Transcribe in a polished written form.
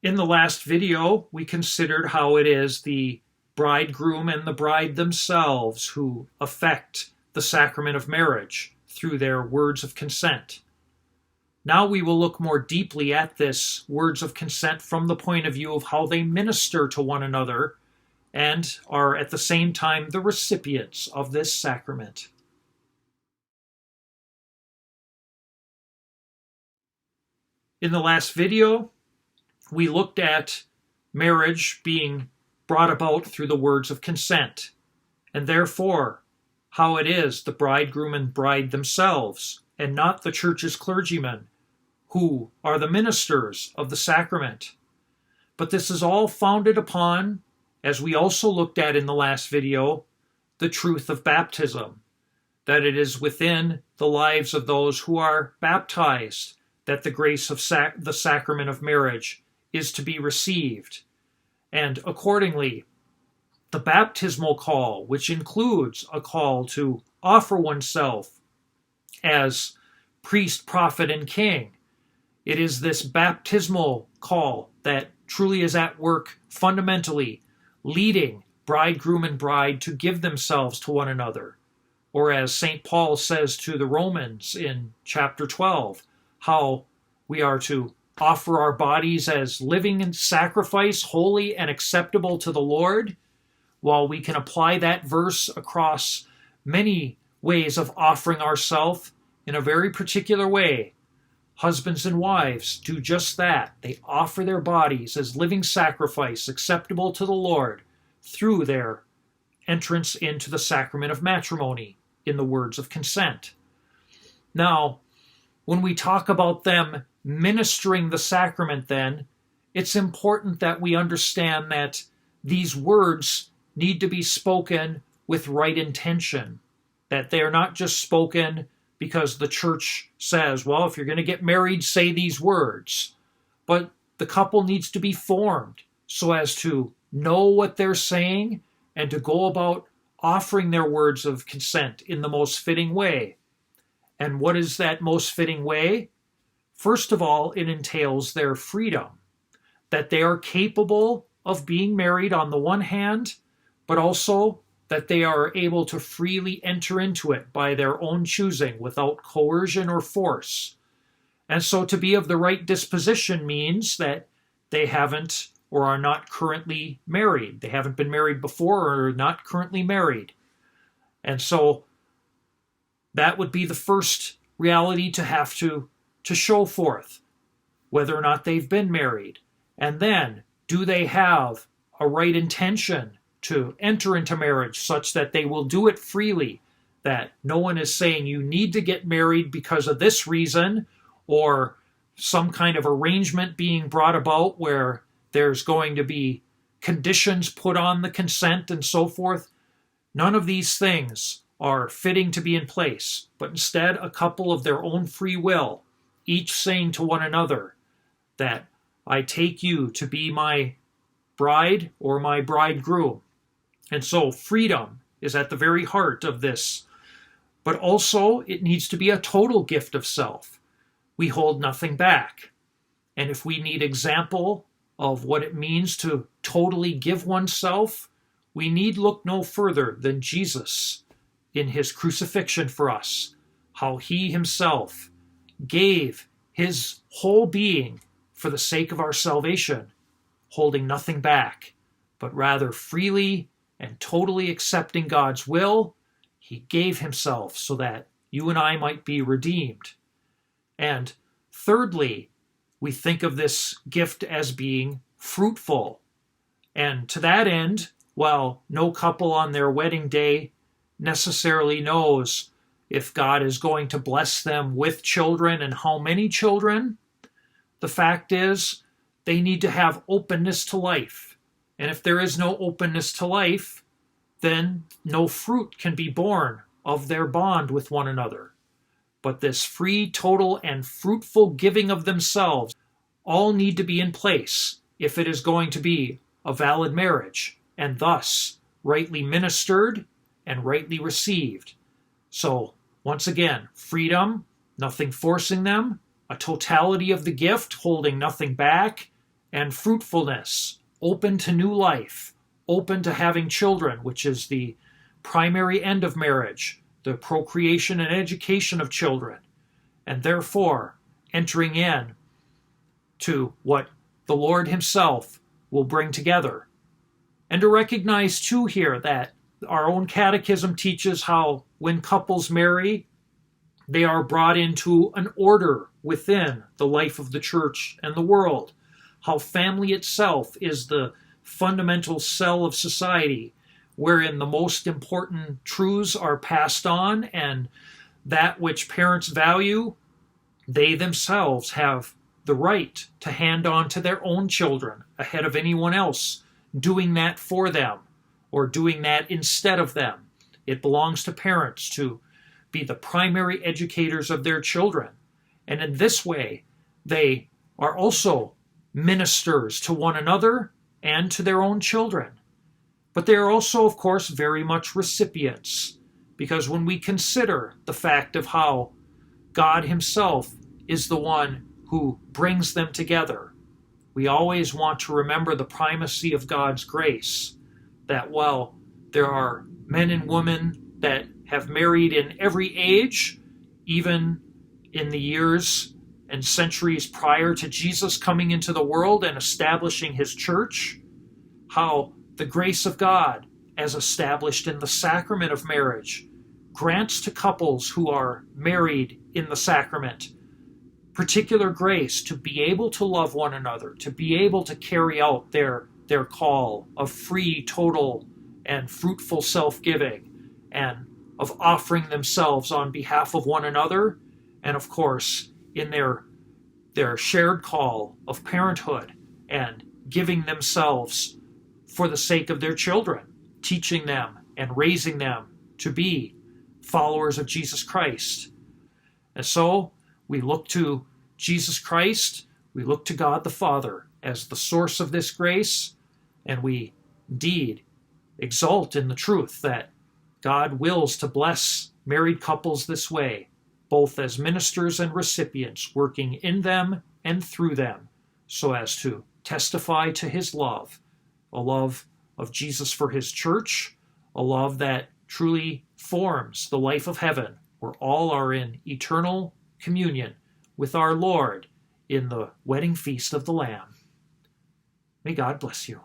In the last video, we considered how it is the bridegroom and the bride themselves who effect the sacrament of marriage through their words of consent. Now we will look more deeply at this words of consent from the point of view of how they minister to one another and are at the same time the recipients of this sacrament. In the last video, we looked at marriage being brought about through the words of consent, and therefore how it is the bridegroom and bride themselves, and not the church's clergymen, who are the ministers of the sacrament. But this is all founded upon, as we also looked at in the last video, the truth of baptism, that it is within the lives of those who are baptized that the grace of the sacrament of marriage is to be received. And accordingly, the baptismal call, which includes a call to offer oneself as priest, prophet, and king, it is this baptismal call that truly is at work fundamentally, leading bridegroom and bride to give themselves to one another. Or as St. Paul says to the Romans in chapter 12, how we are to offer our bodies as living and sacrifice, holy and acceptable to the Lord. While we can apply that verse across many ways of offering ourselves in a very particular way, husbands and wives do just that. They offer their bodies as living sacrifice acceptable to the Lord through their entrance into the sacrament of matrimony in the words of consent. Now, when we talk about them ministering the sacrament, then, it's important that we understand that these words need to be spoken with right intention, that they are not just spoken because the church says, well, if you're going to get married, say these words. But the couple needs to be formed so as to know what they're saying and to go about offering their words of consent in the most fitting way. And what is that most fitting way? First of all, it entails their freedom, that they are capable of being married on the one hand, but also that they are able to freely enter into it by their own choosing without coercion or force. And so to be of the right disposition means that they haven't or are not currently married. They haven't been married before or are not currently married. And so that would be the first reality to have to show forth, whether or not they've been married. And then, do they have a right intention to enter into marriage such that they will do it freely, that no one is saying you need to get married because of this reason, or some kind of arrangement being brought about where there's going to be conditions put on the consent and so forth. None of these things are fitting to be in place, but instead a couple of their own free will, each saying to one another that I take you to be my bride or my bridegroom. And so freedom is at the very heart of this. But also it needs to be a total gift of self. We hold nothing back. And if we need example of what it means to totally give oneself, we need look no further than Jesus in his crucifixion for us, how he himself gave his whole being for the sake of our salvation, holding nothing back, but rather freely and totally accepting God's will, he gave himself so that you and I might be redeemed. And thirdly, we think of this gift as being fruitful. And to that end, while no couple on their wedding day necessarily knows if God is going to bless them with children and how many children, the fact is they need to have openness to life. And if there is no openness to life, then no fruit can be born of their bond with one another. But this free, total, and fruitful giving of themselves all need to be in place if it is going to be a valid marriage, and thus rightly ministered and rightly received. So, once again, freedom, nothing forcing them, a totality of the gift, holding nothing back, and fruitfulness, open to new life, open to having children, which is the primary end of marriage, the procreation and education of children, and therefore entering in to what the Lord himself will bring together. And to recognize too here that our own catechism teaches how when couples marry, they are brought into an order within the life of the church and the world, how family itself is the fundamental cell of society, wherein the most important truths are passed on, and that which parents value, they themselves have the right to hand on to their own children ahead of anyone else doing that for them or doing that instead of them. It belongs to parents to be the primary educators of their children. And in this way, they are also ministers to one another and to their own children. But they are also, of course, very much recipients, because when we consider the fact of how God himself is the one who brings them together, we always want to remember the primacy of God's grace, that while there are men and women that have married in every age, even in the years and centuries prior to Jesus coming into the world and establishing his church, how the grace of God, as established in the sacrament of marriage, grants to couples who are married in the sacrament particular grace to be able to love one another, to be able to carry out their call of free, total, and fruitful self-giving, and of offering themselves on behalf of one another, and of course, in their shared call of parenthood and giving themselves for the sake of their children, teaching them and raising them to be followers of Jesus Christ. And so we look to Jesus Christ, we look to God the Father as the source of this grace, and we indeed exult in the truth that God wills to bless married couples this way, both as ministers and recipients, working in them and through them, so as to testify to his love, a love of Jesus for his church, a love that truly forms the life of heaven, where all are in eternal communion with our Lord in the wedding feast of the Lamb. May God bless you.